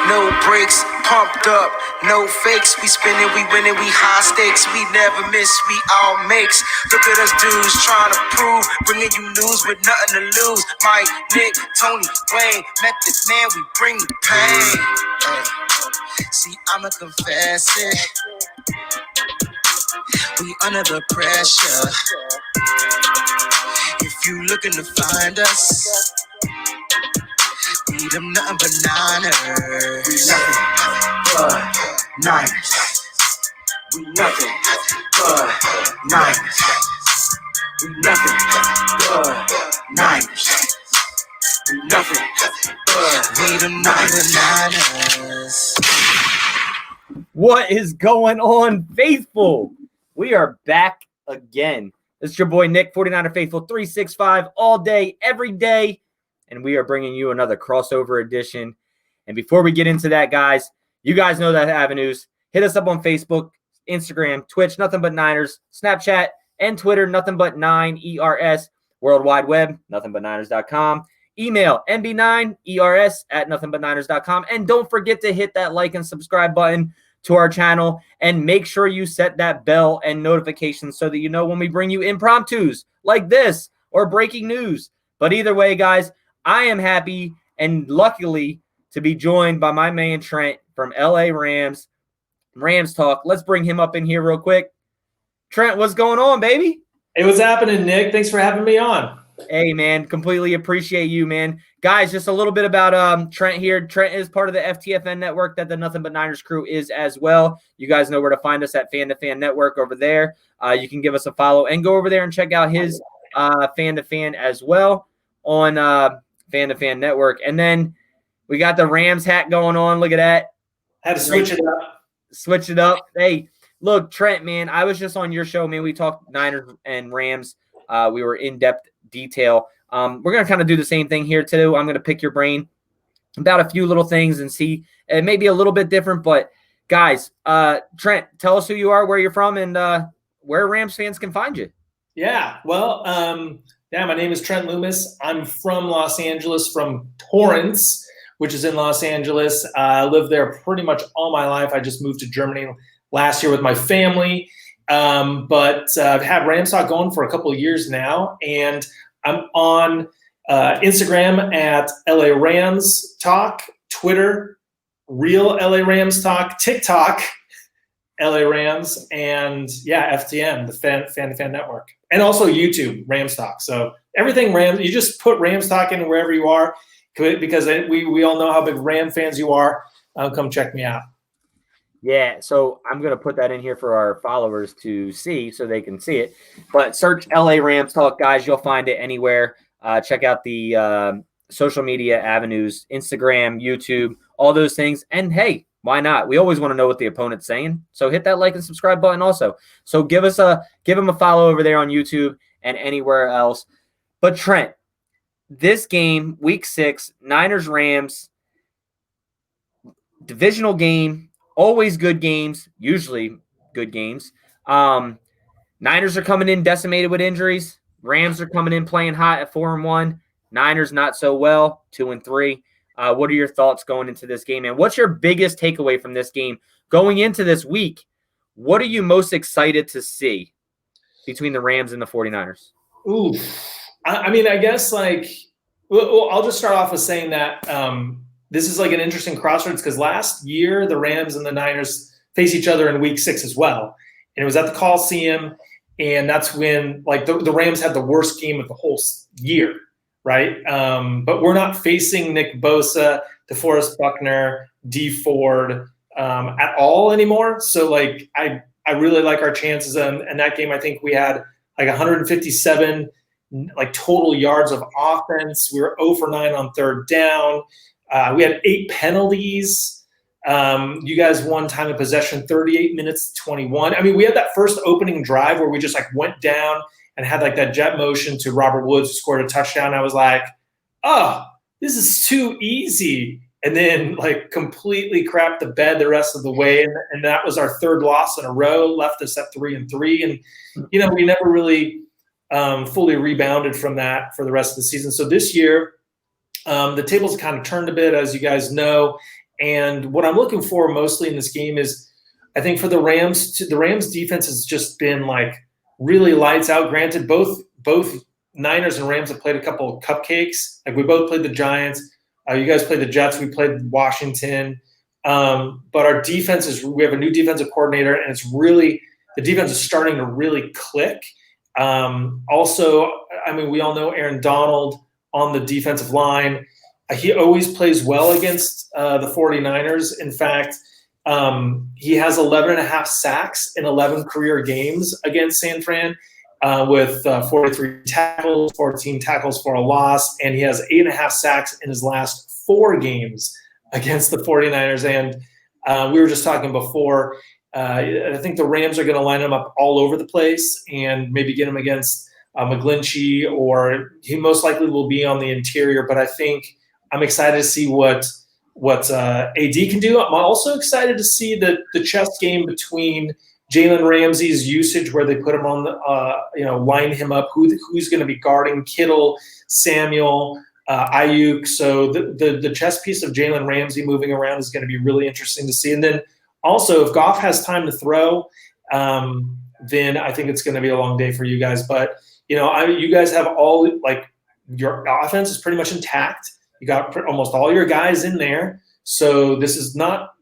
no breaks, pumped up, no fakes. We spinning, we winning, we high stakes. We never miss, we all makes. Look at us dudes trying to prove, bringing you news with nothing to lose. Mike, Nick, Tony, Wayne, Method Man, we bring the pain. See, I'ma confess it. We under the pressure. If you looking to find us, we them nothing but Niners. We nothing but Niners. We nothing but Niners. We nothing but Niners. We nothing but we them nothing but Niners. What is going on, faithful? We are back again. It's your boy Nick, 49er Faithful 365, all day, every day. And we are bringing you another crossover edition. And before we get into that, guys, you guys know the avenues. Hit us up on Facebook, Instagram, Twitch, Nothing But Niners, Snapchat, and Twitter, Nothing But 9ERS, World Wide Web, nothingbutniners.com. Email nb9ers@nothingbutniners.com. And don't forget to hit that like and subscribe button to our channel, and make sure you set that bell and notifications so that you know when we bring you impromptus like this or breaking news. But either way, guys, I am happy and luckily to be joined by my man Trent from LA Rams Talk. Let's bring him up in here real quick. Trent, what's going on, baby? Hey, what's happening, Nick? Thanks for having me on. Hey, man, completely appreciate you, man. Guys, just a little bit about Trent here. Trent is part of the FTFN network that the Nothing But Niners crew is as well. You guys know where to find us at Fan to Fan Network over there. You can give us a follow and go over there and check out his Fan to Fan as well on Fan to Fan Network. And then we got the Rams hat going on. Look at that. Had to switch it up. Switch it up. Hey, look, Trent, man, I was just on your show, man. We talked Niners and Rams. We were in-depth detail. We're going to kind of do the same thing here too. I'm going to pick your brain about a few little things and see. It may be a little bit different, but guys, Trent, tell us who you are, where you're from, and where Rams fans can find you. Yeah, well, my name is Trent Loomis. I'm from Los Angeles, from Torrance, which is in Los Angeles. I lived there pretty much all my life. I just moved to Germany last year with my family. But I've had Rams Talk going for a couple of years now, and I'm on Instagram at LA Rams Talk, Twitter, Real LA Rams Talk, TikTok, LA Rams, and FTN, the Fan to Fan Network, and also YouTube, Rams Talk. So everything Rams, you just put Rams Talk in wherever you are, because we all know how big Ram fans you are. Come check me out. Yeah, so I'm going to put that in here for our followers to see so they can see it. But search LA Rams Talk, guys. You'll find it anywhere. Check out the social media avenues, Instagram, YouTube, all those things. And, hey, why not? We always want to know what the opponent's saying. So hit that like and subscribe button also. So give them a follow over there on YouTube and anywhere else. But, Trent, this game, Week 6, Niners-Rams, divisional game. Always good games, usually good games. Niners are coming in decimated with injuries. Rams are coming in playing hot at 4-1. Niners not so well, 2-3. What are your thoughts going into this game? And what's your biggest takeaway from this game going into this week? What are you most excited to see between the Rams and the 49ers? Ooh, I guess I'll just start off with saying that this is like an interesting crossroads, because last year the Rams and the Niners faced each other in Week 6 as well. And it was at the Coliseum, and that's when the Rams had the worst game of the whole year, right? But we're not facing Nick Bosa, DeForest Buckner, D Ford at all anymore. So I really like our chances in that game. I think we had 157 total yards of offense. We were 0 for 9 on third down. We had 8 penalties. You guys won time of possession 38 minutes to 21. I mean, we had that first opening drive where we just went down and had that jet motion to Robert Woods, who scored a touchdown. I was like, oh, this is too easy. And then completely crapped the bed the rest of the way. And that was our third loss in a row, left us at 3-3. And, we never really fully rebounded from that for the rest of the season. So this year, the tables kind of turned a bit, as you guys know, And what I'm looking for mostly in this game is, I think for the Rams, the Rams defense has just been like really lights out. Granted, both Niners and Rams have played a couple of cupcakes. Like we both played the Giants. You guys played the Jets. We played Washington. But our defense we have a new defensive coordinator, and the defense is starting to really click. Also, I mean, we all know Aaron Donald on the defensive line. He always plays well against the 49ers. In fact, he has 11.5 sacks in 11 career games against San Fran, with 43 tackles, 14 tackles for a loss, and he has 8.5 sacks in his last 4 games against the 49ers. And we were just talking before, I think the Rams are going to line him up all over the place and maybe get him against McGlinchey, or he most likely will be on the interior. But I think I'm excited to see what AD can do. I'm also excited to see the chess game between Jalen Ramsey's usage, where they put him on the, line him up, who's going to be guarding Kittle, Samuel, Ayuk. So the chess piece of Jalen Ramsey moving around is going to be really interesting to see. And then also, if Goff has time to throw, then I think it's going to be a long day for you guys. But, you guys have all, like, your offense is pretty much intact. You got almost all your guys in there. So this is not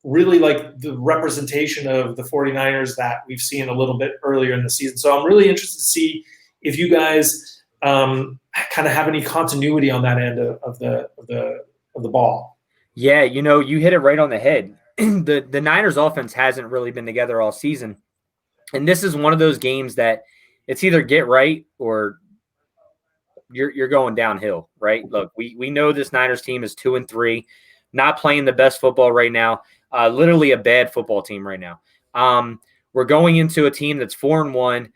really like the representation of the 49ers that we've seen a little bit earlier in the season. So I'm really interested to see if you guys kind of have any continuity on that end of the ball. Yeah, you hit it right on the head. The Niners offense hasn't really been together all season. And this is one of those games that it's either get right or you're going downhill, right? Look, we know this Niners team is 2-3, not playing the best football right now, literally a bad football team right now. We're going into a team that's 4-1.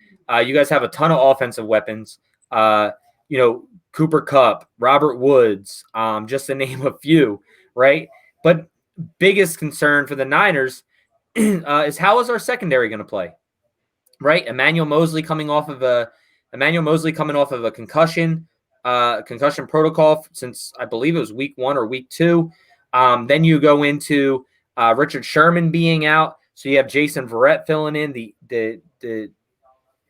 You guys have a ton of offensive weapons. Cooper Kupp, Robert Woods, just to name a few, right? But biggest concern for the Niners is how is our secondary going to play, right? Emmanuel Mosley coming off of a concussion protocol since I believe it was week 1 or week 2. Then you go into Richard Sherman being out, so you have Jason Verrett filling in. The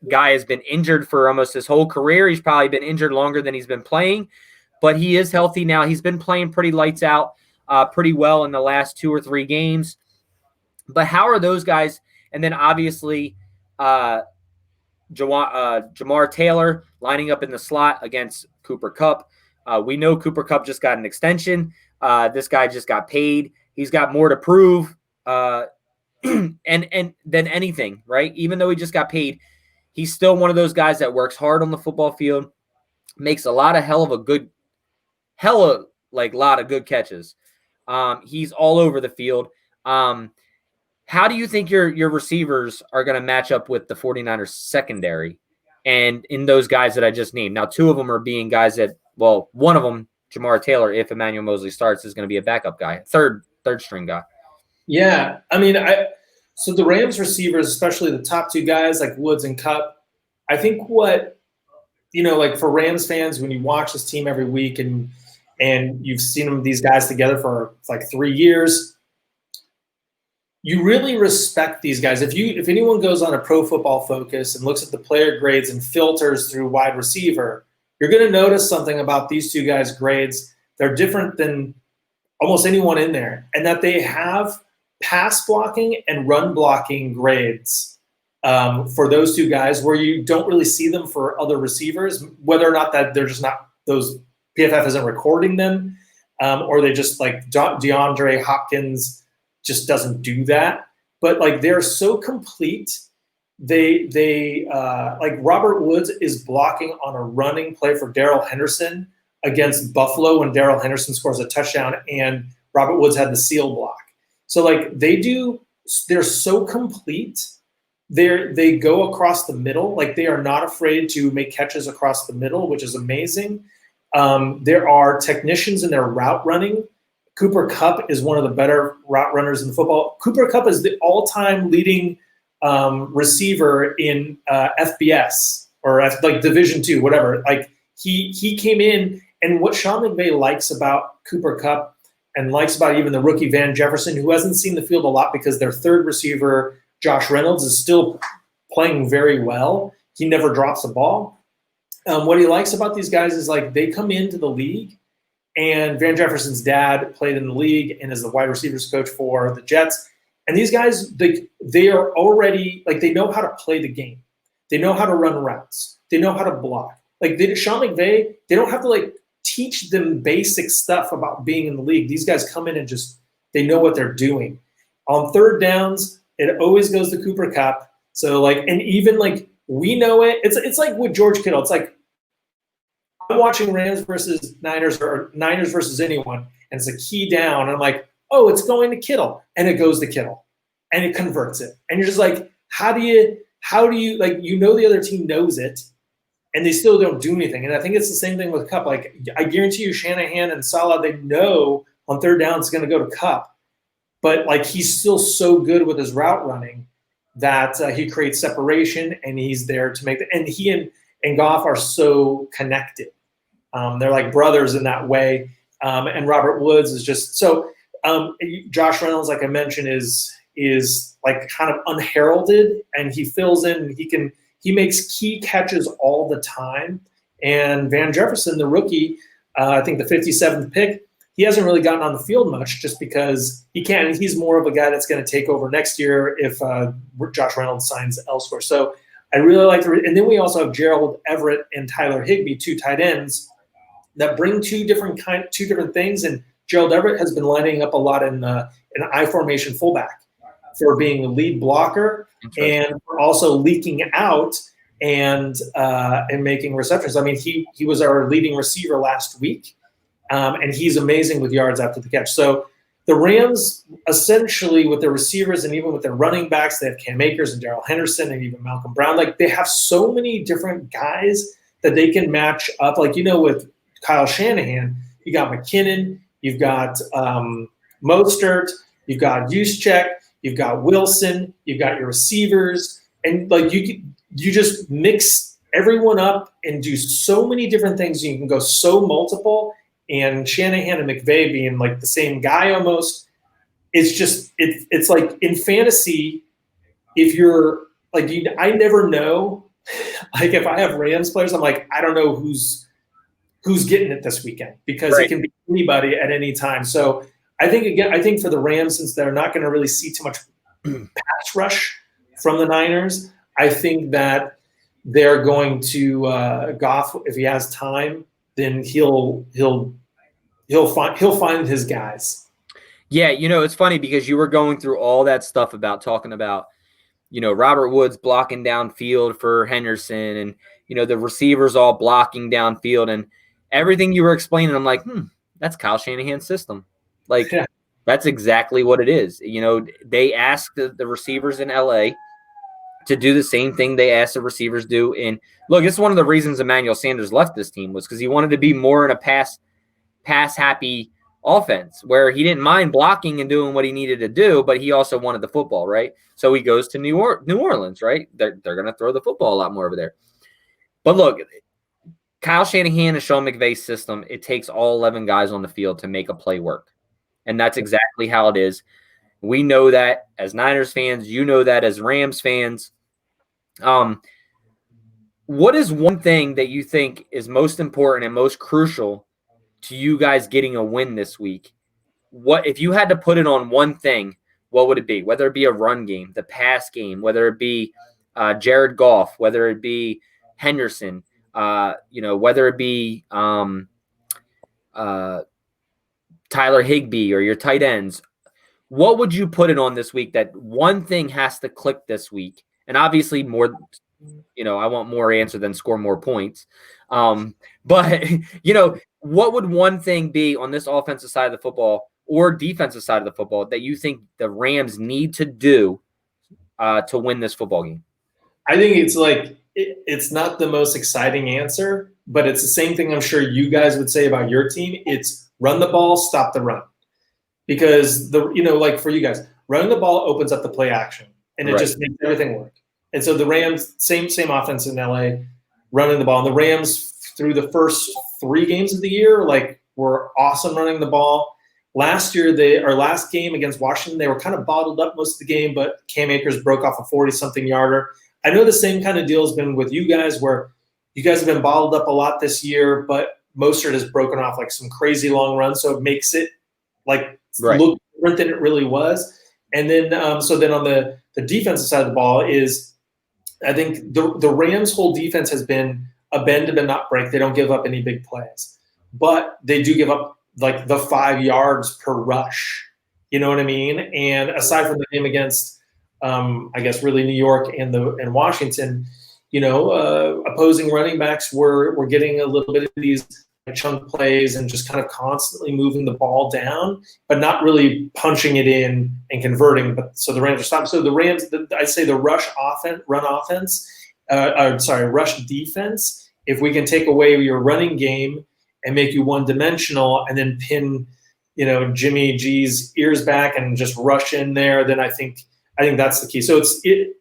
guy has been injured for almost his whole career. He's probably been injured longer than he's been playing, but he is healthy now. He's been playing pretty lights out, pretty well in the last 2 or 3 games. But how are those guys? And then obviously Jamar Taylor lining up in the slot against Cooper Kupp. We know Cooper Kupp just got an extension. This guy just got paid. He's got more to prove and than anything, right? Even though he just got paid, he's still one of those guys that works hard on the football field, makes a lot of lot of good catches. He's all over the field. How do you think your receivers are going to match up with the 49ers secondary and in those guys that I just named? Now, 2 of them are being guys that, well, one of them, Jamar Taylor, if Emmanuel Mosley starts, is going to be a backup guy, third string guy. Yeah. I mean, so the Rams receivers, especially the top 2 guys like Woods and Kupp, I think what, like for Rams fans, when you watch this team every week and you've seen these guys together for like 3 years, you really respect these guys. If anyone goes on a Pro Football Focus and looks at the player grades and filters through wide receiver, you're going to notice something about these 2 guys' grades. They're different than almost anyone in there, and that they have pass blocking and run blocking grades for those 2 guys where you don't really see them for other receivers, whether or not that they're just not those PFF isn't recording them, or they just like DeAndre Hopkins just doesn't do that. But like they're so complete. They like Robert Woods is blocking on a running play for Darrell Henderson against Buffalo when Darrell Henderson scores a touchdown and Robert Woods had the seal block. So like they're so complete. They go across the middle. Like they are not afraid to make catches across the middle, which is amazing. There are technicians in their route running. Cooper Kupp is one of the better route runners in football. Cooper Kupp is the all-time leading receiver in FBS or like Division II, whatever. Like he came in, and what Sean McVay likes about Cooper Kupp and likes about even the rookie Van Jefferson, who hasn't seen the field a lot because their third receiver, Josh Reynolds, is still playing very well. He never drops the ball. What he likes about these guys is like they come into the league, and Van Jefferson's dad played in the league and is the wide receivers coach for the Jets. And these guys, they are already like they know how to play the game. They know how to run routes. They know how to block. Like Sean McVay, they don't have to like teach them basic stuff about being in the league. These guys come in and just they know what they're doing. On third downs, it always goes to Cooper Kupp. So like, and even like we know it. It's like with George Kittle. It's like I'm watching Rams versus Niners or Niners versus anyone, and it's a key down. And I'm like, oh, it's going to Kittle, and it goes to Kittle, and it converts it. And you're just like, how do you like you know the other team knows it, and they still don't do anything. And I think it's the same thing with Kupp. Like I guarantee you, Shanahan and Salah, they know on third down it's going to go to Kupp, but like he's still so good with his route running that he creates separation, and he's there to make the. And he and Goff are so connected. They're like brothers in that way. And Robert Woods is just so. Josh Reynolds, like I mentioned, is like kind of unheralded, and he fills in. He makes key catches all the time. And Van Jefferson, the rookie, I think the 57th pick, he hasn't really gotten on the field much just because he can't. He's more of a guy that's going to take over next year if Josh Reynolds signs elsewhere. So I really like the. And then we also have Gerald Everett and Tyler Higbee, two tight ends that bring two different things. And Gerald Everett has been lining up a lot in I formation fullback for being the lead blocker and for also leaking out and making receptions. I mean, he was our leading receiver last week, and he's amazing with yards after the catch. So the Rams, essentially, with their receivers and even with their running backs, they have Cam Akers and Darrell Henderson and even Malcolm Brown. Like they have so many different guys that they can match up. Like with Kyle Shanahan, you got McKinnon, you've got Mostert, you've got Juszczyk, you've got Wilson, you've got your receivers, and like you just mix everyone up and do so many different things. You can go so multiple, and Shanahan and McVay being like the same guy almost. It's just it's like in fantasy, if you're like I never know. Like if I have Rams players, I'm like I don't know who's getting it this weekend because It can be anybody at any time. So I think for the Rams, since they're not going to really see too much pass rush from the Niners, I think that they're going to Goff, if he has time, then he'll find his guys. Yeah, it's funny because you were going through all that stuff about talking about, Robert Woods blocking downfield for Henderson and, the receivers all blocking downfield and everything you were explaining. I'm like, that's Kyle Shanahan's system. Like, That's exactly what it is. They asked the receivers in LA to do the same thing they asked the receivers do. And look, it's one of the reasons Emmanuel Sanders left this team was because he wanted to be more in a pass-happy offense where he didn't mind blocking and doing what he needed to do, but he also wanted the football, right? So he goes to New Orleans, right? They're going to throw the football a lot more over there. But look, Kyle Shanahan and Sean McVay's system, it takes all 11 guys on the field to make a play work. And that's exactly how it is. We know that as Niners fans. You know that as Rams fans. What is one thing that you think is most important and most crucial to you guys getting a win this week? What if you had to put it on one thing, what would it be? Whether it be a run game, the pass game, whether it be Jared Goff, whether it be Henderson, whether it be Tyler Higbee or your tight ends, what would you put it on this week that one thing has to click this week? And obviously more, I want more answer than score more points. But, what would one thing be on this offensive side of the football or defensive side of the football that you think the Rams need to do to win this football game? I think it's like it's not the most exciting answer, but it's the same thing I'm sure you guys would say about your team. It's run the ball, stop the run. Because like for you guys, running the ball opens up the play action and it just makes everything work. And so the Rams, same offense in LA, running the ball. And the Rams through the first 3 games of the year, were awesome running the ball. Last year, our last game against Washington, they were kind of bottled up most of the game, but Cam Akers broke off a 40-something yarder. I know the same kind of deal has been with you guys, where you guys have been bottled up a lot this year, but Mostert has broken off like some crazy long runs, so it makes it like look different than it really was. And then, so then on the defensive side of the ball is, I think the Rams' whole defense has been a bend but not break. They don't give up any big plays, but they do give up like the 5 yards per rush. You know what I mean? And aside from the game against, I guess really New York and Washington, opposing running backs were getting a little bit of these chunk plays and just kind of constantly moving the ball down, but not really punching it in and converting. But so the Rams are stopped. So the Rams, I'd say the rush defense. If we can take away your running game and make you one-dimensional, and then pin, Jimmy G's ears back and just rush in there, then I think that's the key. So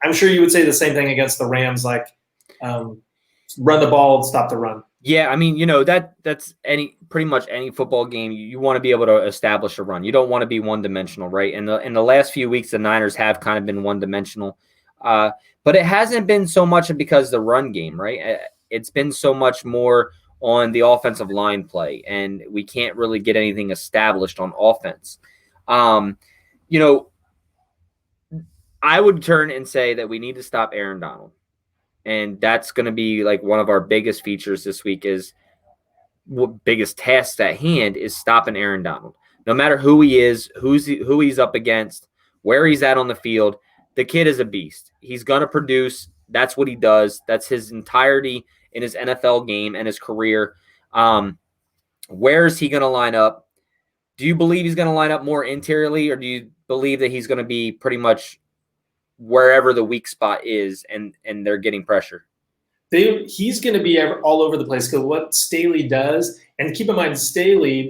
I'm sure you would say the same thing against the Rams, like run the ball and stop the run. Yeah, I mean, that's pretty much any football game. You want to be able to establish a run. You don't want to be one-dimensional, right? And in the last few weeks, the Niners have kind of been one-dimensional, but it hasn't been so much because of the run game, right? It's been so much more on the offensive line play, and we can't really get anything established on offense. I would turn and say that we need to stop Aaron Donald. And that's going to be like one of our biggest features this week is what biggest tasks at hand is stopping Aaron Donald. No matter who he is, who he's up against, where he's at on the field, the kid is a beast. He's going to produce. That's what he does. That's his entirety in his NFL game and his career. Where is he going to line up? Do you believe he's going to line up more interiorly, or do you believe that he's going to be pretty much wherever the weak spot is and they're getting pressure? He's going to be all over the place, because what Staley does, and keep in mind,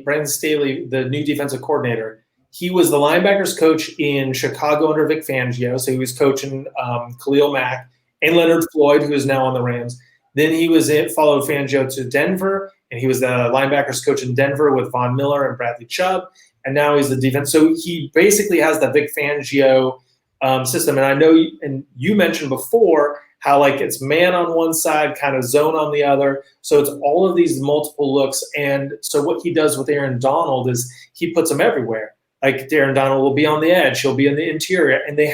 Brandon Staley, the new defensive coordinator, he was the linebackers coach in Chicago under Vic Fangio, so he was coaching Khalil Mack and Leonard Floyd, who is now on the Rams. Then he followed Fangio to Denver, and he was the linebackers coach in Denver with Von Miller and Bradley Chubb, and now he's the defense. So he basically has the Vic Fangio system. And I know, you mentioned before how like it's man on one side, kind of zone on the other. So it's all of these multiple looks. And so what he does with Aaron Donald is he puts them everywhere. Like Aaron Donald will be on the edge, he'll be in the interior, and the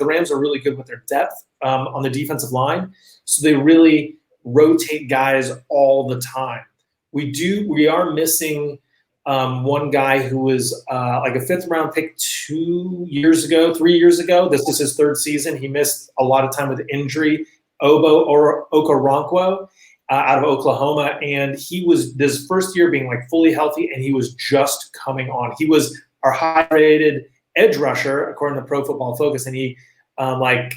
Rams are really good with their depth on the defensive line. So they really rotate guys all the time. We are missing one guy who was like a 5th round pick 3 years ago. This is his 3rd season. He missed a lot of time with injury. Okoronkwo out of Oklahoma, and he was this first year being like fully healthy, and he was just coming on. He was our high-rated edge rusher according to Pro Football Focus, and he like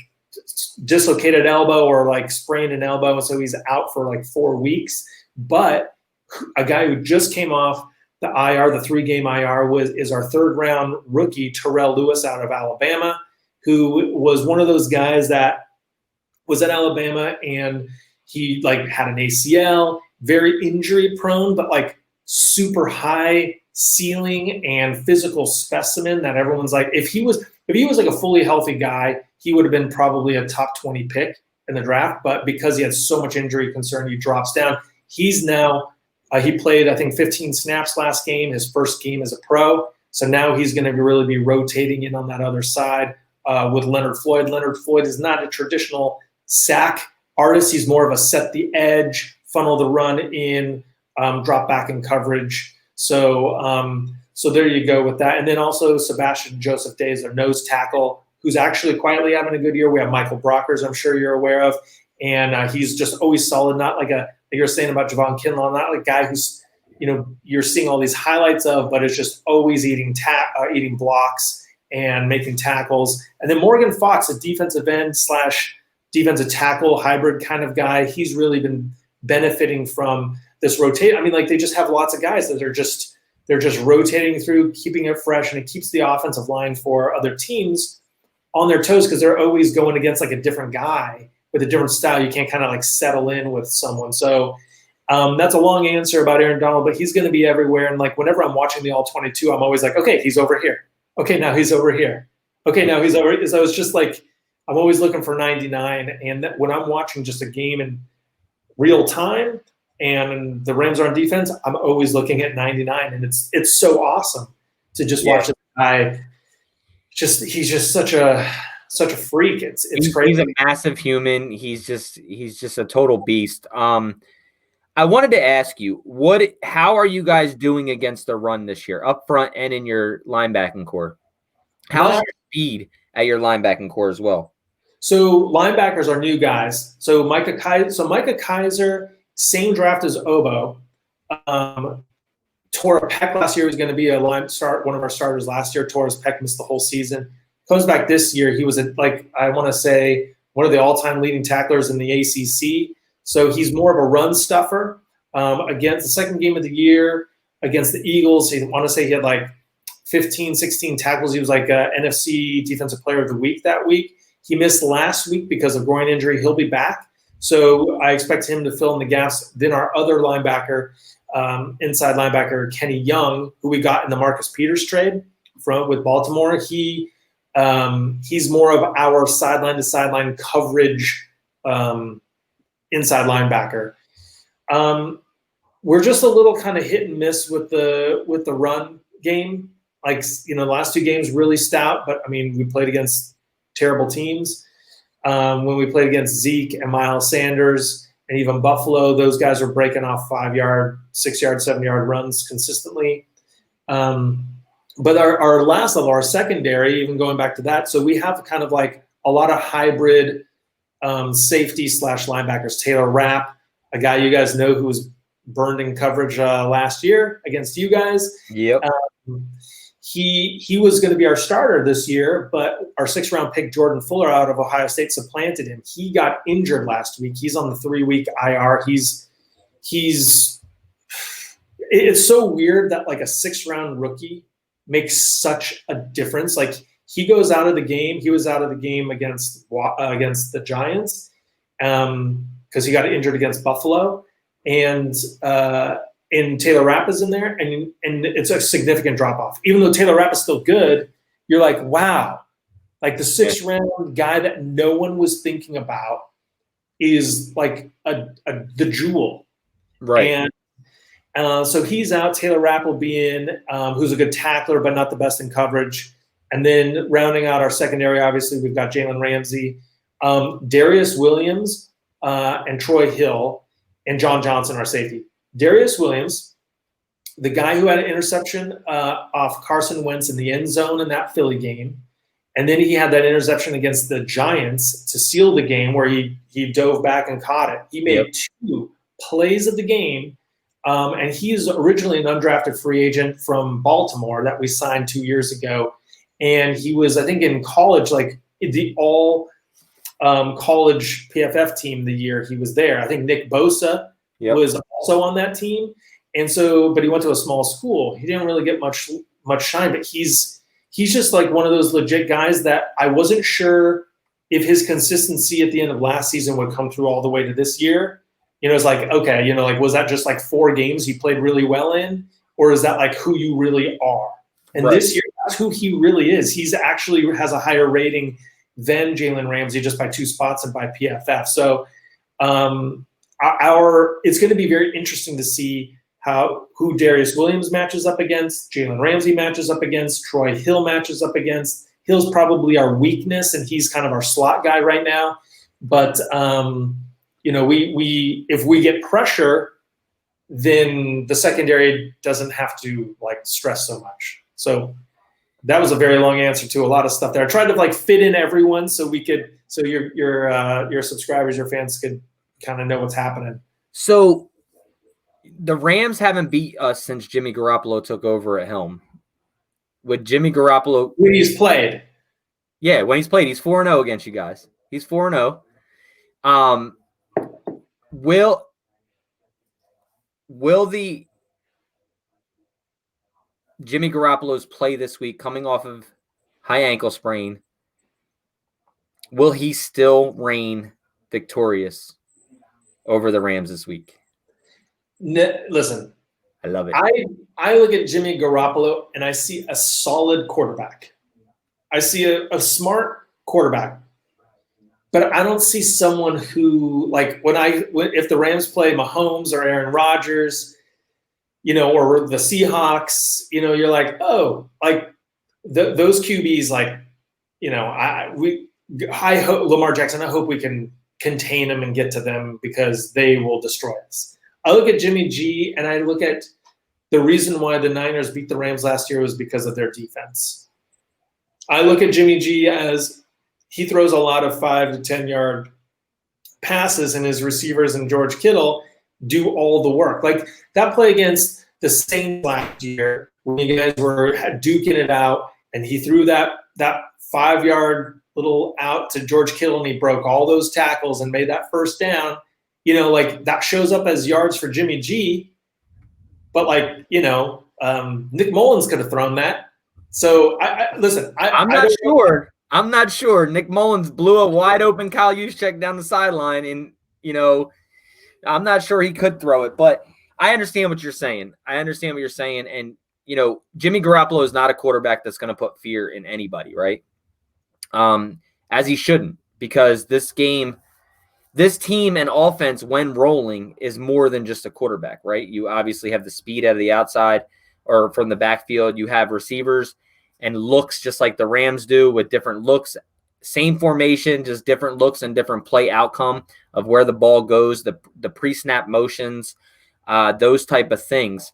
dislocated elbow or like sprained an elbow, and so he's out for like 4 weeks. But a guy who just came off the IR, the 3-game IR, is our 3rd round rookie, Terrell Lewis out of Alabama, who was one of those guys that was at Alabama, and he like had an ACL, very injury prone, but like super high ceiling and physical specimen that everyone's like, if he was like a fully healthy guy, he would have been probably a top 20 pick in the draft. But because he had so much injury concern, he drops down. He's now he played, I think, 15 snaps last game, his first game as a pro. So now he's going to really be rotating in on that other side with Leonard Floyd. Leonard Floyd is not a traditional sack artist. He's more of a set the edge, funnel the run in, drop back in coverage. So there you go with that. And then also Sebastian Joseph Day is their nose tackle, who's actually quietly having a good year. We have Michael Brockers, I'm sure you're aware of. And he's just always solid, not like you're saying about Javon Kinlaw, not like a guy who's, you're seeing all these highlights of, but it's just always eating blocks and making tackles. And then Morgan Fox, a defensive end / defensive tackle hybrid kind of guy, he's really been benefiting from this rotate. I mean, like they just have lots of guys that they're just rotating through, keeping it fresh, and it keeps the offensive line for other teams on their toes because they're always going against like a different guy with a different style. You can't kind of like settle in with someone. So That's a long answer about Aaron Donald, but he's going to be everywhere. And like whenever I'm watching the All 22, I'm always like, okay, he's over here. Okay, now he's over here. Okay, now he's over here. So it's just like I'm always looking for 99. And when I'm watching just a game in real time and the Rams are on defense, I'm always looking at 99. And it's so awesome to just watch this guy. He's just such a freak. It's crazy. He's a massive human. He's just a total beast. I wanted to ask you, how are you guys doing against the run this year, up front and in your linebacking core? How's your speed at your linebacking core as well? So linebackers are new guys. So Micah Kaiser, same draft as Obo, tore a pec last year. He was going to be one of our starters last year. Tore his pec, missed the whole season. Comes back this year. He was I want to say one of the all-time leading tacklers in the ACC. So he's more of a run stuffer. Against the second game of the year against the Eagles, I want to say he had like 15, 16 tackles. He was like NFC Defensive Player of the Week that week. He missed last week because of groin injury. He'll be back. So I expect him to fill in the gaps. Then our other linebacker, inside linebacker, Kenny Young, who we got in the Marcus Peters trade with Baltimore, he's more of our sideline-to-sideline coverage inside linebacker. We're just a little kind of hit and miss with the run game. Like, the last two games really stout, but I mean, we played against terrible teams. When we played against Zeke and Miles Sanders and even Buffalo, those guys were breaking off 5-yard, 6-yard, 7-yard runs consistently. But our last level, our secondary, even going back to that, so we have kind of like a lot of hybrid safety / linebackers. Taylor Rapp, a guy you guys know who was burned in coverage last year against you guys. Yep. He was going to be our starter this year, but our 6th-round pick, Jordan Fuller, out of Ohio State, supplanted him. He got injured last week. He's on the 3-week IR. It's so weird that like a 6th-round rookie makes such a difference. Like he goes out of the game. He was out of the game against the Giants because he got injured against Buffalo, and Taylor Rapp is in there, and it's a significant drop off. Even though Taylor Rapp is still good, you're like, wow, like the 6th-round guy that no one was thinking about is like the jewel, right? And so he's out. Taylor Rapp will be in, who's a good tackler but not the best in coverage. And then rounding out our secondary, obviously we've got Jalen Ramsey, Darius Williams, and Troy Hill, and John Johnson, our safety. Darius Williams, the guy who had an interception off Carson Wentz in the end zone in that Philly game, and then he had that interception against the Giants to seal the game where he dove back and caught it. He made 2 plays of the game, and he's originally an undrafted free agent from Baltimore that we signed 2 years ago, and he was, I think, in college, like the all college PFF team the year he was there. I think Nick Bosa was also on that team. And so, but he went to a small school. He didn't really get much shine, but he's just like one of those legit guys that I wasn't sure if his consistency at the end of last season would come through all the way to this year. It's like, okay, like, was that just like 4 games he played really well in, or is that like who you really are? And this year, that's who he really is. He's actually has a higher rating than Jalen Ramsey just by 2 spots and by PFF. So, it's going to be very interesting to see who Darius Williams matches up against, Jalen Ramsey matches up against, Troy Hill matches up against. Hill's probably our weakness, and he's kind of our slot guy right now. But we if we get pressure, then the secondary doesn't have to like stress so much. So that was a very long answer to a lot of stuff there. I tried to like fit in everyone so your subscribers, your fans could kind of know what's happening. So the Rams haven't beat us since Jimmy Garoppolo took over at helm. With Jimmy Garoppolo, when he's played, when he's played, he's 4-0 against you guys. He's 4-0. Will the Jimmy Garoppolo's play this week, coming off of high ankle sprain, will he still reign victorious over the Rams this week? Listen, I love it. I look at Jimmy Garoppolo and I see a solid quarterback. I see a smart quarterback, but I don't see someone who, like, if the Rams play Mahomes or Aaron Rodgers, or the Seahawks, you're like, oh, like those QBs, like, I hope Lamar Jackson. I hope we can contain them and get to them because they will destroy us. I look at Jimmy G and I look at the reason why the Niners beat the Rams last year was because of their defense. I look at Jimmy G as he throws a lot of 5 to 10 yard passes, and his receivers and George Kittle do all the work. Like that play against the Saints last year when you guys were duking it out, and he threw that 5 yard little out to George Kittle, and he broke all those tackles and made that first down. Like that shows up as yards for Jimmy G. But Nick Mullins could have thrown that. So I'm not sure. I'm not sure. Nick Mullins blew a wide open Kyle Juszczyk down the sideline, and I'm not sure he could throw it. But I understand what you're saying. And Jimmy Garoppolo is not a quarterback that's going to put fear in anybody, right? As he shouldn't, because this team and offense, when rolling, is more than just a quarterback, right? You obviously have the speed out of the outside or from the backfield. You have receivers and looks just like the Rams do, with different looks, same formation, just different looks and different play outcome of where the ball goes, the pre-snap motions, those type of things.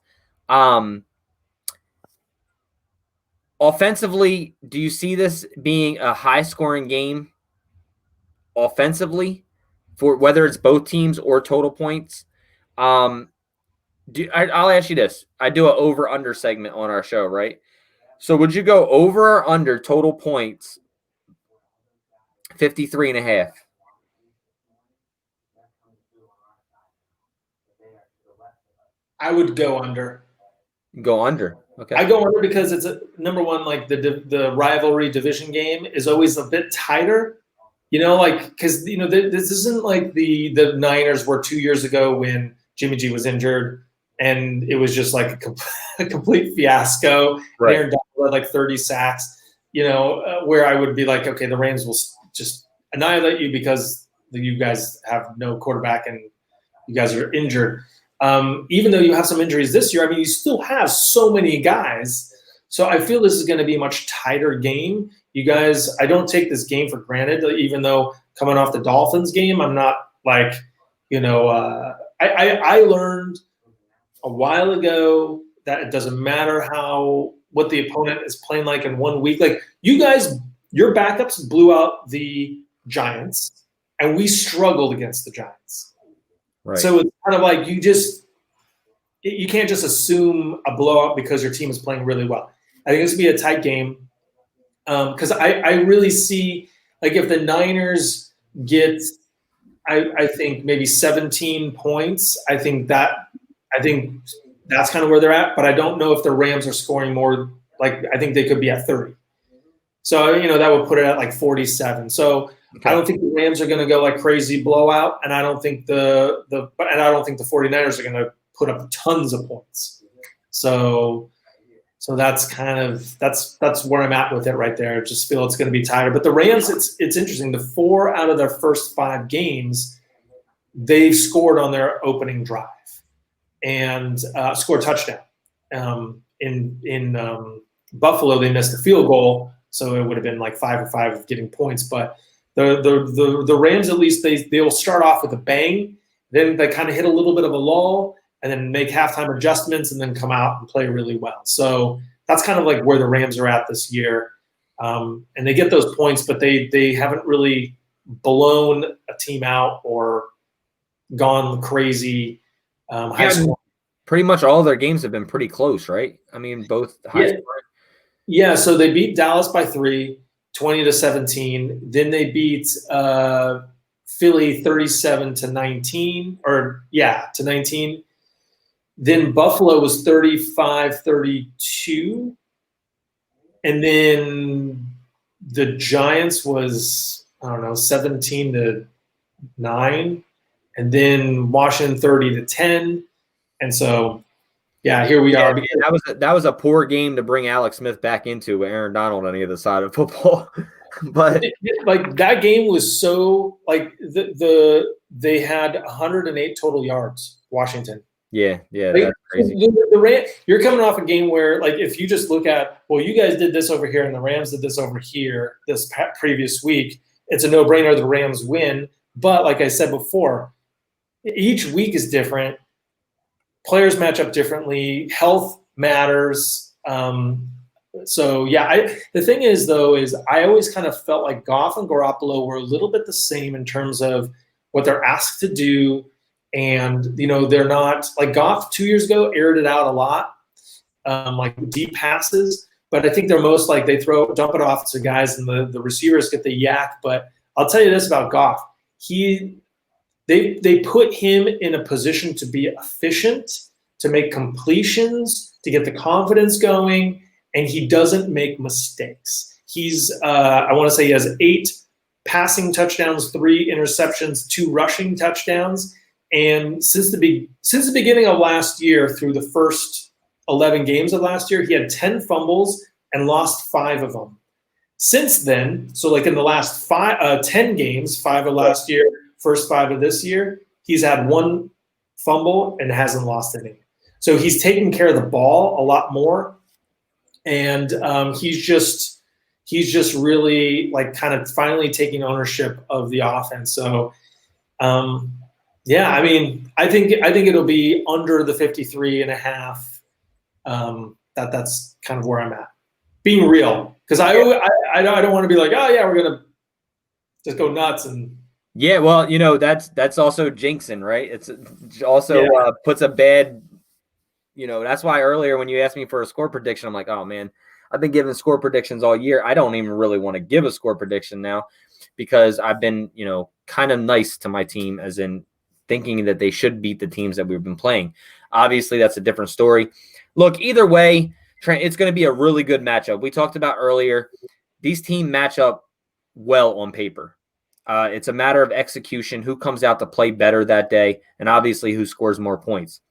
Offensively, do you see this being a high-scoring game offensively, for whether it's both teams or total points? I'll ask you this. I do an over-under segment on our show, right? So would you go over or under total points 53.5? I would go under. Go under. Okay. I go under because it's number one, like the rivalry division game is always a bit tighter. Because this isn't like the Niners were 2 years ago when Jimmy G was injured, and it was just like a complete fiasco. Right. Aaron Donald had like 30 sacks. Where I would be like, okay, the Rams will just annihilate you because you guys have no quarterback and you guys are injured. Even though you have some injuries this year, I mean, you still have so many guys. So I feel this is going to be a much tighter game. You guys, I don't take this game for granted, even though coming off the Dolphins game, I'm not like, I learned a while ago that it doesn't matter what the opponent is playing like in 1 week. Like you guys, your backups blew out the Giants, and we struggled against the Giants. Right. So it's kind of like you can't just assume a blowout because your team is playing really well. I think this will be a tight game because I really see, like, if the Niners get, I think maybe 17 points. I think that's kind of where they're at. But I don't know if the Rams are scoring more. Like I think they could be at 30. So that would put it at like 47. So okay. I don't think the Rams are going to go like crazy blowout, and I don't think the 49ers are going to put up tons of points. So that's kind of that's where I'm at with it right there. I just feel it's going to be tighter. But the Rams, it's interesting. The 4 out of their first 5 games, they've scored on their opening drive and scored a touchdown. In Buffalo, they missed a field goal, so it would have been like 5 for 5 of getting points. But the Rams, at least they will start off with a bang. Then they kind of hit a little bit of a lull, and then make halftime adjustments, and then come out and play really well. So that's kind of like where the Rams are at this year. And they get those points, but they haven't really blown a team out or gone crazy high scoring. Pretty much all their games have been pretty close, right? I mean, both high scoring. Yeah, so they beat Dallas by 3, 20-17. Then they beat Philly 37-19, to 19. Then Buffalo was 35-32. And then the Giants was, 17-9. And then Washington 30-10. And so, yeah, here we are. That was a poor game to bring Alex Smith back into with Aaron Donald on the other side of football. But like that game was so like they had 108 total yards, Washington. Yeah, Like, that's crazy. You're coming off a game where, like, if you just look at, well, you guys did this over here and the Rams did this over here this previous week, it's a no-brainer the Rams win. But like I said before, each week is different. Players match up differently. Health matters. So, yeah, the thing is, though, is I always kind of felt like Goff and Garoppolo were a little bit the same in terms of what they're asked to do. And, they're not – like Goff 2 years ago aired it out a lot, like deep passes. But I think they're most like they dump it off to guys and the receivers get the yak. But I'll tell you this about Goff. They put him in a position to be efficient, to make completions, to get the confidence going, and he doesn't make mistakes. He's I want to say he has 8 passing touchdowns, 3 interceptions, 2 rushing touchdowns. And since the beginning of last year through the first 11 games of last year, he had 10 fumbles and lost 5 of them. Since then, so like in the last 10 games, 5 of last year, first 5 of this year, he's had 1 fumble and hasn't lost any. So he's taking care of the ball a lot more, and he's just really like kind of finally taking ownership of the offense. So, yeah, I mean, I think it'll be under the 53.5. That's kind of where I'm at. Being real, because I don't want to be like, oh yeah, we're gonna just go nuts and. Yeah, well, that's also jinxing, right? It's also puts a bad, that's why earlier when you asked me for a score prediction, I'm like, oh man, I've been giving score predictions all year. I don't even really want to give a score prediction now because I've been, kind of nice to my team, as in thinking that they should beat the teams that we've been playing. Obviously, that's a different story. Look, either way, Trent, it's going to be a really good matchup. We talked about earlier, these teams match up well on paper. It's a matter of execution, who comes out to play better that day, and obviously who scores more points.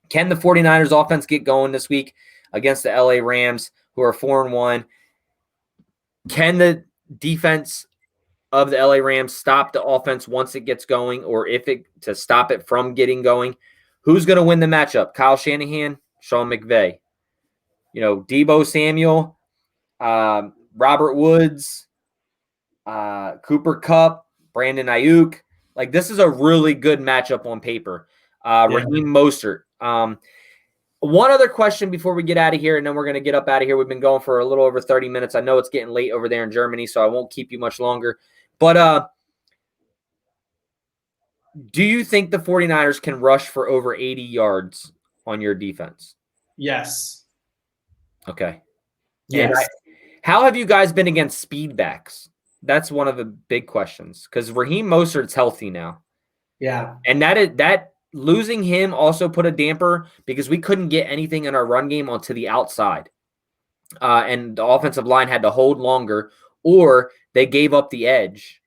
Can the 49ers offense get going this week against the LA Rams, who are 4-1? Can the defense of the LA Rams stop the offense once it gets going, or to stop it from getting going? Who's going to win the matchup? Kyle Shanahan, Sean McVay. Deebo Samuel, Robert Woods, Cooper Kupp, Brandon Ayuk. Like, this is a really good matchup on paper. Raheem Mostert. One other question before we get out of here, and then we're going to get up out of here. We've been going for a little over 30 minutes. I know it's getting late over there in Germany, so I won't keep you much longer. But do you think the 49ers can rush for over 80 yards on your defense? Yes. Okay. Yes. How have you guys been against speed backs? That's one of the big questions, because Raheem Mostert's healthy now. Yeah. And that losing him also put a damper because we couldn't get anything in our run game onto the outside. And the offensive line had to hold longer, or they gave up the edge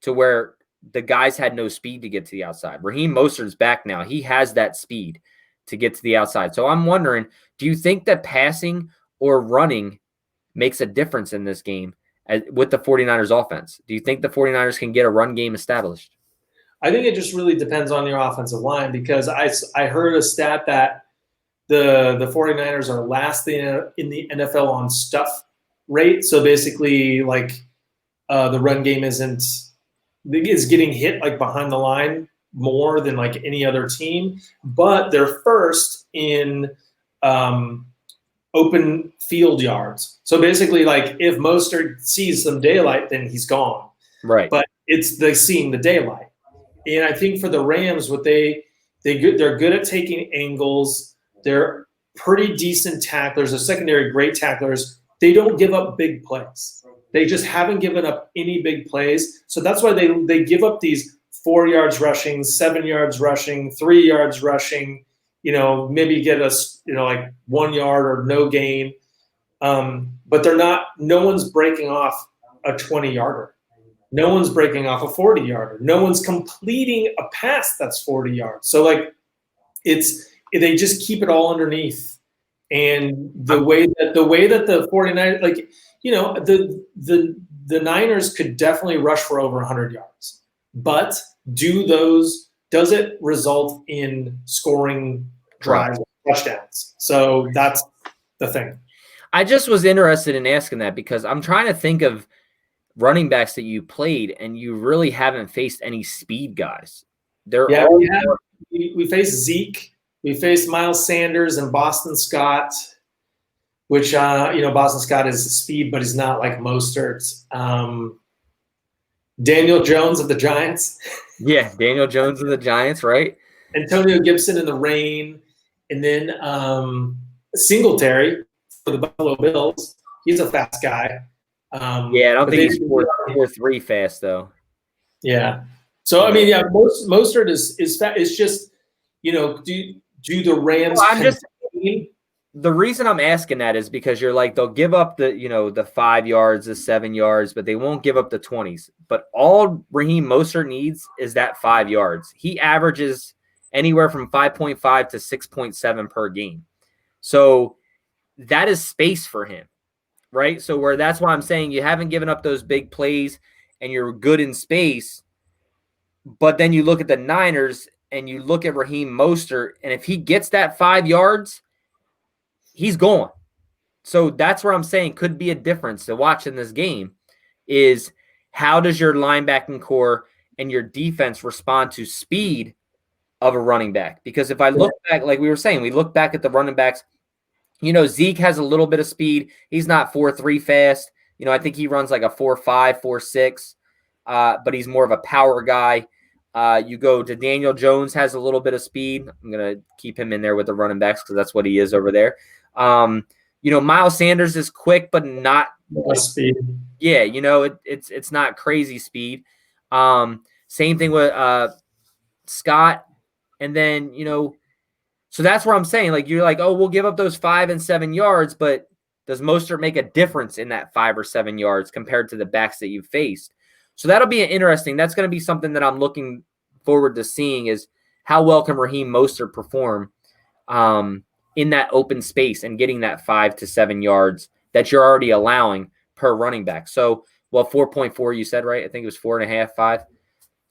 to where the guys had no speed to get to the outside. Raheem Mostert's back now. He has that speed to get to the outside. So I'm wondering, do you think that passing or running makes a difference in this game with the 49ers offense? Do you think the 49ers can get a run game established? I think it just really depends on your offensive line, because I heard a stat that the 49ers are last in the NFL on stuff rate. So basically, like, the run game is getting hit like behind the line more than like any other team, but they're first in open field yards. So basically, like, if Mostert sees some daylight, then he's gone. Right. But it's seeing the daylight. And I think for the Rams, they're good at taking angles. They're pretty decent tacklers. They're secondary great tacklers. They don't give up big plays. They just haven't given up any big plays. So that's why they give up these 4 yards rushing, 7 yards rushing, 3 yards rushing, maybe get us, like 1 yard or no gain. But no one's breaking off a 20-yarder. No one's breaking off a 40-yarder. No one's completing a pass that's 40 yards. So, like, it's they just keep it all underneath. And the way that the 49ers, like, you know, the Niners could definitely rush for over 100 yards, but does it result in scoring drives, touchdowns? So that's the thing. I just was interested in asking that because I'm trying to think of running backs that you played, and you really haven't faced any speed guys. We faced Zeke, we faced Miles Sanders and Boston Scott, which you know, Boston Scott is speed, but he's not like Mostert. Daniel Jones of the Giants. Yeah, Daniel Jones of the Giants, right? Antonio Gibson in the rain, and then Singletary for the Buffalo Bills. He's a fast guy. Yeah, I don't think he's 4.3 fast though. Yeah. So I mean, yeah, Mostert is fast. It's just, you know, do the Rams? Well, the reason I'm asking that is because you're like, they'll give up the, you know, the 5 yards, the 7 yards, but they won't give up the 20s. But all Raheem Mostert needs is that 5 yards. He averages anywhere from 5.5 to 6.7 per game. So that is space for him, right? So that's why I'm saying you haven't given up those big plays and you're good in space. But then you look at the Niners and you look at Raheem Mostert, and if he gets that 5 yards, he's gone. So that's where I'm saying could be a difference to watch in this game is how does your linebacking core and your defense respond to speed of a running back? Because if I look back, like we were saying, we look back at the running backs, you know, Zeke has a little bit of speed. He's not 4.3 fast. You know, I think he runs like a 4.5, 4.6, but he's more of a power guy. You go to Daniel Jones, has a little bit of speed. I'm going to keep him in there with the running backs because that's what he is over there. You know, Miles Sanders is quick, but not speed. Yeah, you know, it's not crazy speed. Same thing with Scott. And then, you know, so that's where I'm saying, like, you're like, oh, we'll give up those 5 and 7 yards, but does Mostert make a difference in that 5 or 7 yards compared to the backs that you've faced? So that'll be interesting. That's going to be something that I'm looking forward to seeing is how well can Raheem Mostert perform in that open space and getting that 5 to 7 yards that you're already allowing per running back. So, well, 4.4 you said, right? I think it was 4.5, 5.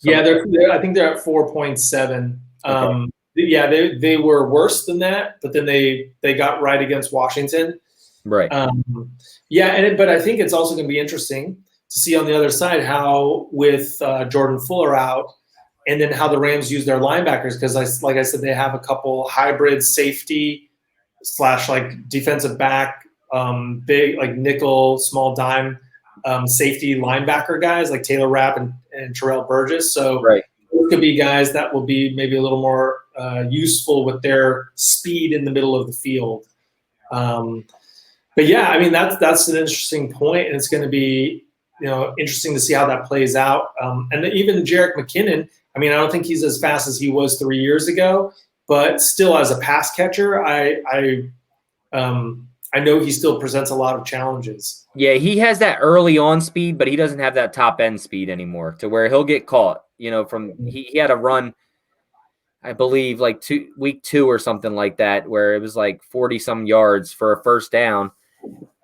Yeah, I think they're at 4.7. Okay. Yeah, they were worse than that, but then they got right against Washington. Right. Yeah, but I think it's also going to be interesting to see on the other side how with Jordan Fuller out, and then how the Rams use their linebackers, because like I said, they have a couple hybrid safety / like defensive back, big like nickel, small dime safety linebacker guys like Taylor Rapp and Terrell Burgess. So those could be guys that will be maybe a little more useful with their speed in the middle of the field. But yeah, I mean that's an interesting point, and it's going to be, you know, interesting to see how that plays out. And even Jerick McKinnon, I mean, I don't think he's as fast as he was 3 years ago, but still as a pass catcher, I know he still presents a lot of challenges. Yeah, he has that early on speed, but he doesn't have that top end speed anymore to where he'll get caught. You know, he had a run, I believe, like week 2 or something like that, where it was like 40 some yards for a first down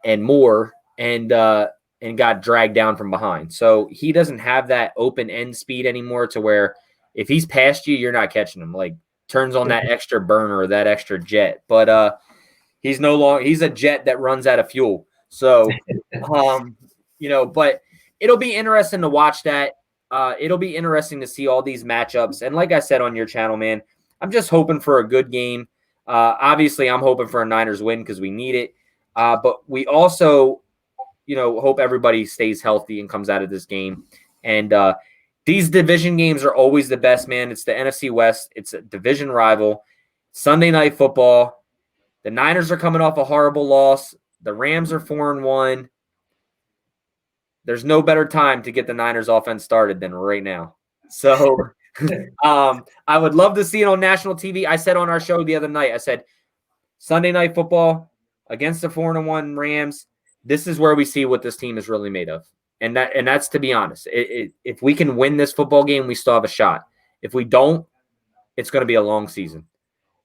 and more, and got dragged down from behind. So he doesn't have that open end speed anymore to where if he's past you, you're not catching him. Like turns on that extra burner or that extra jet. But he's no longer, he's a jet that runs out of fuel. So, you know, but it'll be interesting to watch that. It'll be interesting to see all these matchups. And like I said on your channel, man, I'm just hoping for a good game. Obviously, I'm hoping for a Niners win because we need it. But we also, you know, hope everybody stays healthy and comes out of this game. And these division games are always the best, man. It's the NFC West. It's a division rival. Sunday Night Football. The Niners are coming off a horrible loss. The Rams are 4-1. There's no better time to get the Niners offense started than right now. So I would love to see it on national TV. I said on our show the other night, I said, Sunday Night Football against the 4-1 Rams, this is where we see what this team is really made of. And that's to be honest. If we can win this football game, we still have a shot. If we don't, it's going to be a long season.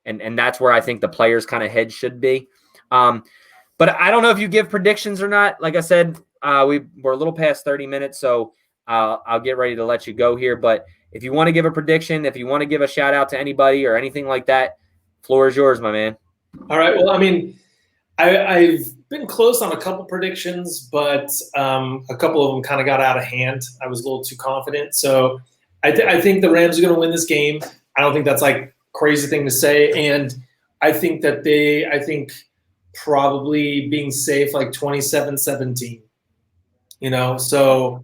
and that's where I think the players' kind of head should be. But I don't know if you give predictions or not. Like I said, we're a little past 30 minutes, so I'll get ready to let you go here. But if you want to give a prediction, if you want to give a shout out to anybody or anything like that, floor is yours, my man. All right. Well, I mean, I've been close on a couple predictions, but a couple of them kind of got out of hand. I was a little too confident. So I think the Rams are going to win this game. I don't think that's like crazy thing to say. And I think that probably being safe, like 27-17. So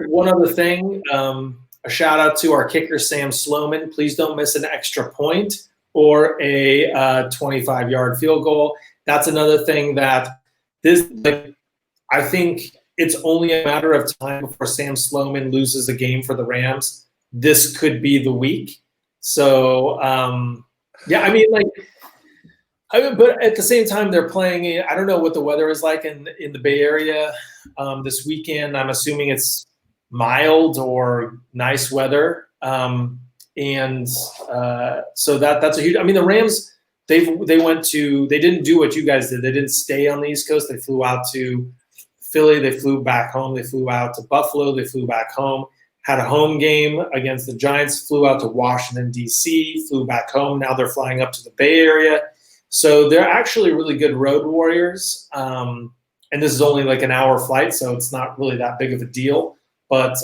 one other thing, a shout out to our kicker, Sam Sloman. Please don't miss an extra point or a 25-yard field goal. That's another thing that I think it's only a matter of time before Sam Sloman loses a game for the Rams. This could be the week. So, but at the same time, they're playing. I don't know what the weather is like in the Bay Area this weekend. I'm assuming it's mild or nice weather, so that's a huge. I mean, the Rams they didn't do what you guys did. They didn't stay on the East Coast. They flew out to Philly. They flew back home. They flew out to Buffalo. They flew back home. Had a home game against the Giants. Flew out to Washington D.C. Flew back home. Now they're flying up to the Bay Area. So they're actually really good road warriors. And this is only like an hour flight, so it's not really that big of a deal. But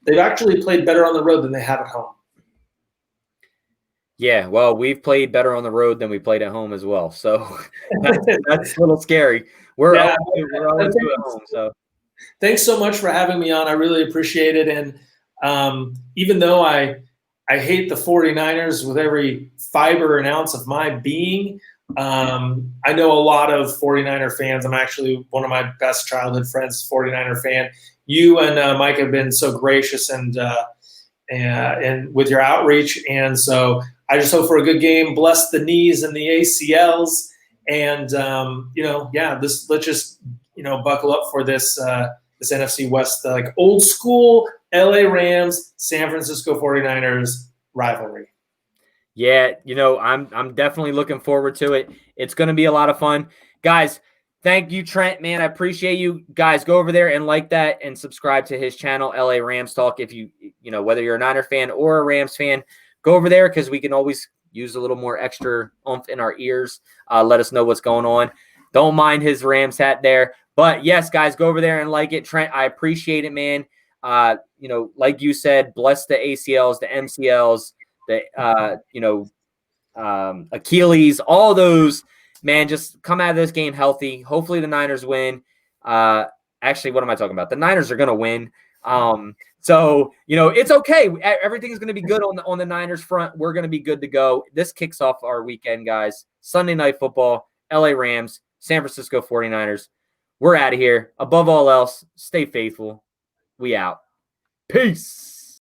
they've actually played better on the road than they have at home. Yeah, well, we've played better on the road than we played at home as well. So that's a little scary. We're always at home. So thanks so much for having me on. I really appreciate it. And even though I hate the 49ers with every fiber and ounce of my being, I know a lot of 49er fans. I'm actually one of my best childhood friends, 49er fan. You and Mike have been so gracious and with your outreach. And so I just hope for a good game. Bless the knees and the ACLs. And, let's just, buckle up for this NFC West, like old school LA Rams, San Francisco 49ers rivalry. Yeah, I'm definitely looking forward to it. It's going to be a lot of fun. Guys, thank you, Trent, man. I appreciate you. Guys, go over there and like that and subscribe to his channel, LA Rams Talk. If whether you're a Niner fan or a Rams fan, go over there because we can always use a little more extra oomph in our ears. Let us know what's going on. Don't mind his Rams hat there. But, yes, guys, go over there and like it. Trent, I appreciate it, man. Like you said, bless the ACLs, the MCLs, the Achilles, all those, man, just come out of this game healthy. Hopefully the Niners win. Actually, what am I talking about? The Niners are going to win. So, it's okay. Everything's going to be good on the Niners front. We're going to be good to go. This kicks off our weekend, guys. Sunday Night Football, LA Rams, San Francisco 49ers. We're out of here. Above all else, stay faithful. We out. Peace.